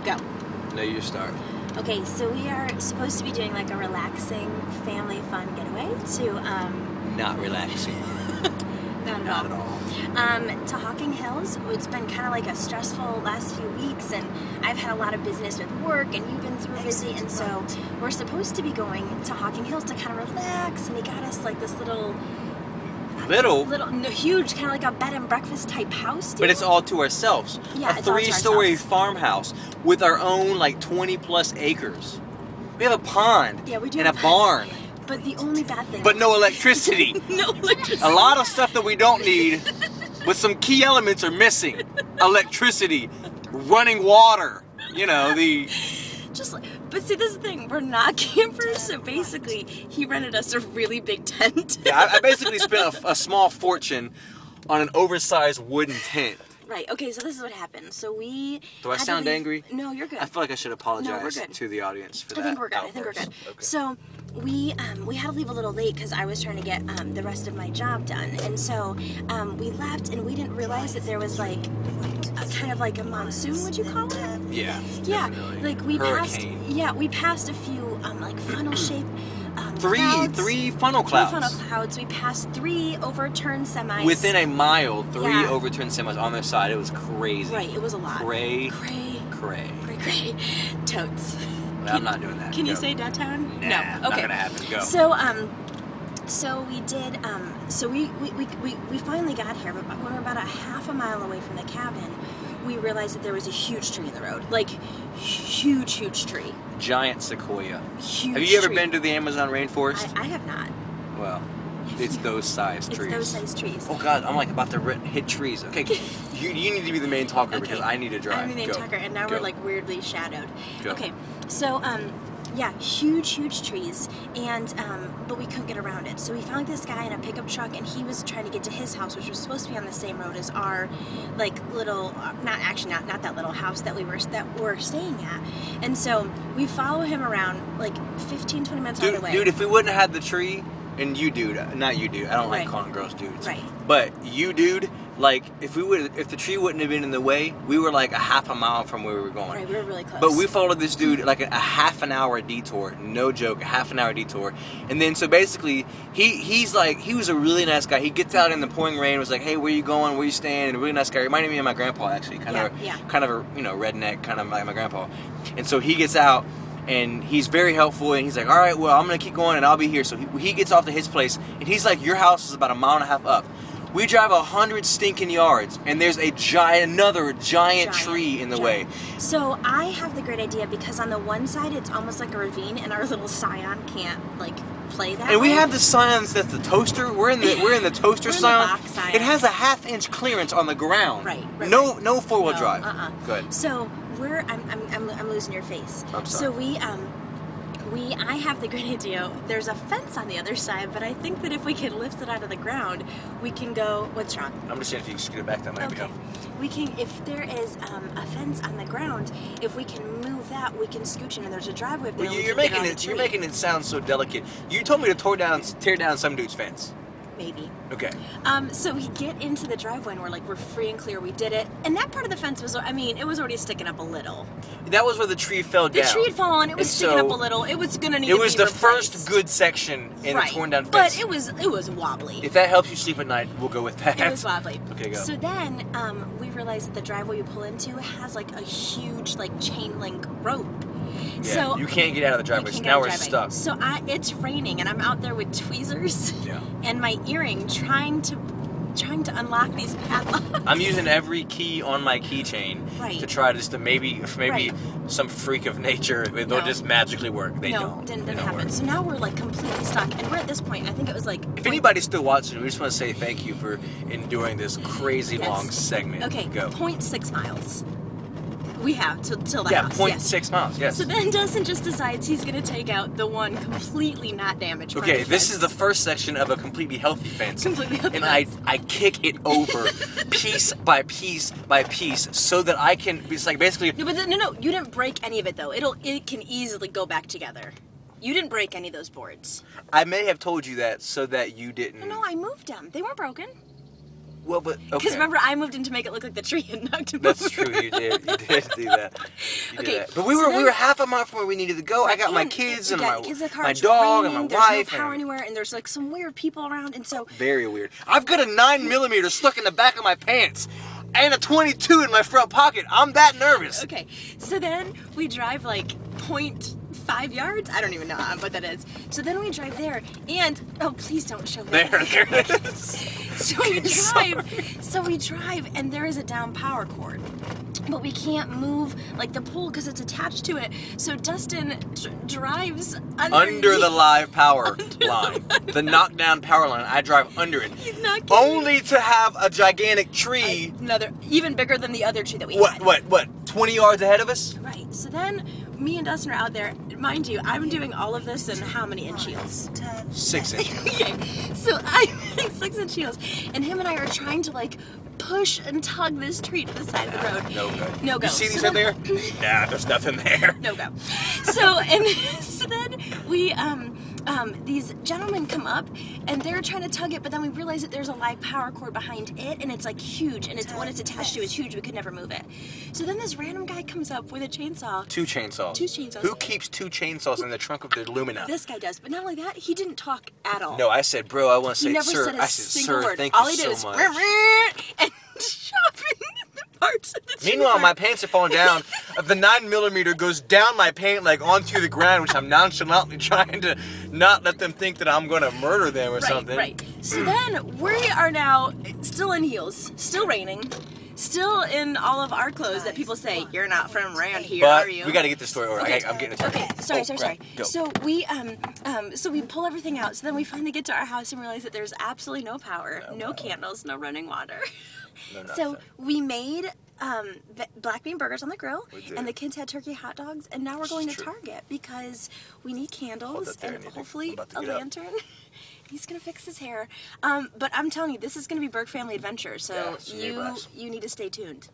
Go. No, you start. Okay, so we are supposed to be doing like a relaxing family fun getaway to Not relaxing. Not at all. To Hocking Hills. It's been kind of like a stressful last few weeks, and I've had a lot of business with work, and you've been through busy, and so we're supposed to be going to Hocking Hills to kind of relax, and he got us like this little, no, huge, kind of like a bed and breakfast type house. But it's all to ourselves. Yeah, a it's all to 3-story ourselves. farmhouse with our own like 20+ acres. We have a pond. Yeah, we do. And a barn. But the only bad thing. But no electricity. No electricity. A lot of stuff that we don't need, but some key elements are missing. Electricity, running water. You know, But see, this is the thing. We're not campers, so basically, he rented us a really big tent. Yeah, I basically spent a small fortune on an oversized wooden tent. Right. Okay. So this is what happened. So we. Do I sound angry? No, you're good. I feel like I should apologize good. to the audience for that. I think we're good. Okay. So we had to leave a little late because I was trying to get the rest of my job done, and so we left, and we didn't realize that there was like a kind of like a monsoon. Would you call it? Yeah. Yeah. Definitely. Like we Hurricane. passed. Yeah, we passed a few like funnel shaped. Three funnel clouds. 3 funnel clouds. We passed 3 overturned semis. Within a mile, 3 Yeah. overturned semis on their side. It was crazy. Right, it was a lot. Cray. Totes. I'm not doing that. Can you Go. say downtown? Nah, No. not Okay. gonna happen. Go. So we did. So we finally got here, but when we were about a half a mile away from the cabin, we realized that there was a huge tree in the road. Like huge tree. Giant sequoia. Huge. Have you ever tree. been to the Amazon rainforest? I have not. Well, it's those size trees. It's those size trees. Oh God, I'm like about to hit trees. Okay, you need to be the main talker because Okay. I need to drive. I'm the main Go. talker, and now Go. we're like weirdly shadowed. Go. Okay, so yeah, huge trees, and but we couldn't get around it. So we found this guy in a pickup truck, and he was trying to get to his house, which was supposed to be on the same road as our like little, not that little house that we're staying at. And so we follow him around like 15-20 minutes out of the way. Dude, if we wouldn't have had the tree, and you dude, not you dude, I don't like Right. calling girls dudes. Right. But you dude, like if the tree wouldn't have been in the way, we were like a half a mile from where we were going. Right, we were really close. But we followed this dude like a half an hour detour, no joke, a half an hour detour. And then so basically he was a really nice guy. He gets out in the pouring rain, was like, hey, where you going? Where you staying? And a really nice guy. Reminded me of my grandpa actually, kind of a redneck, kind of like my grandpa. And so he gets out and he's very helpful, and he's like, all right, well, I'm gonna keep going and I'll be here. So he gets off to his place, and he's like, your house is about a mile and a half up. We drive 100 stinking yards, and there's another giant tree in the way. So I have the great idea, because on the one side it's almost like a ravine, and our little Scion can't like play that. And we way. have the Scions. That's the toaster. We're in the toaster We're in the Scion. box Scion. It has a 1/2 inch clearance on the ground. Right. No 4-wheel drive. Good. So I'm losing your face. I'm So I have the great idea. There's a fence on the other side, but I think that if we can lift it out of the ground, we can go. What's wrong? I'm just saying if you can scoot it back, that might be Okay. helpful. We can, if there is a fence on the ground, if we can move that, we can scooch in, and there's a driveway up there. Well, we you're can get on the you're tree. making it sound so delicate. You told me to tear down some dude's fence. Maybe. Okay. So we get into the driveway, and we're free and clear. We did it, and that part of the fence was, it was already sticking up a little. That was where the tree fell down. The tree had fallen. It was And sticking so up a little. It was gonna need. It was to be the first replaced. good section in Right. the torn down fence. But it was wobbly. If that helps you sleep at night, we'll go with that. It was wobbly. Okay, go. So then we realized that the driveway we pull into has like a huge like chain link rope. Yeah, So you can't get out of the driveway. we So can't now get we're out of the driveway. stuck. So it's raining, and I'm out there with tweezers and my earring trying to unlock these padlocks. I'm using every key on my keychain to try to maybe some freak of nature, they'll just magically work. They don't. Didn't They don't happen. work. So now we're like completely stuck, and we're at this point. I think it was like. If anybody's still watching, we just want to say thank you for enduring this crazy long segment. Okay, Go. 0.6 miles. We have till the Yeah, house. 0.6 miles, yes. So then Dustin just decides he's going to take out the one completely not damaged part Okay, of the this fence. is the first section of a completely healthy fence. Completely healthy and fence. I kick it over piece by piece by piece so that I can, it's like basically... No, you didn't break any of it though. It can easily go back together. You didn't break any of those boards. I may have told you that so that you didn't... No, I moved them. They weren't broken. Well, but okay. Because remember, I moved in to make it look like the tree had knocked him That's over. true. You did do that. You Okay, did that. But we so were half a mile from where we needed to go. I got my kids and my dog and my there's wife. No power anywhere, and there's like some weird people around, and so very weird. I've got a 9mm stuck in the back of my pants. And a 22 in my front pocket. I'm that nervous. Okay, so then we drive like 0.5 yards. I don't even know what that is. So then we drive there, and oh, please don't show me. There it is. So we drive, and there is a down power cord, but we can't move like the pole because it's attached to it. So Dustin drives under the live power line, the knockdown power line. I drive under it. He's not kidding. Only to have a gigantic tree. Another, even bigger than the other tree that we had. What? 20 yards ahead of us? Right. So then, me and Dustin are out there. Mind you, I'm doing all of this in how many inch heels? 6 inch. Okay. So I'm 6 inch heels, and him and I are trying to like push and tug this tree to the side of the road. No go. No go. You see these in there? Nah, there's nothing there. No go. So then we these gentlemen come up and they're trying to tug it, but then we realize that there's a live power cord behind it, and it's like huge, and it's what it's attached to is huge. We could never move it. So then this random guy comes up with a chainsaw. Two chainsaws. Who keeps 2 chainsaws in the trunk of their Lumina? This guy does, but not only that, he didn't talk at all. No, I said, bro, I want to say, he never sir. said a I said, single sir, word. thank all you he did so is much. and chopping the parts of the tree. Meanwhile, my pants are falling down. The 9mm goes down my pant like onto the ground, which I'm nonchalantly trying to not let them think that I'm going to murder them or something. Right. So then we are now still in heels, still raining, still in all of our clothes that people say, you're not from around here, But are you? we got to get this story over. Okay. I'm getting a turkey. Okay, sorry. Go. So we pull everything out. So then we finally get to our house and realize that there's absolutely no power, no candles, no running water. No, so we made black bean burgers on the grill, did. and the kids had turkey hot dogs, and now we're going to Target because we need candles and hopefully a lantern. He's gonna fix his hair, but I'm telling you, this is gonna be Burke Family Adventure, so Yeah, you need to stay tuned.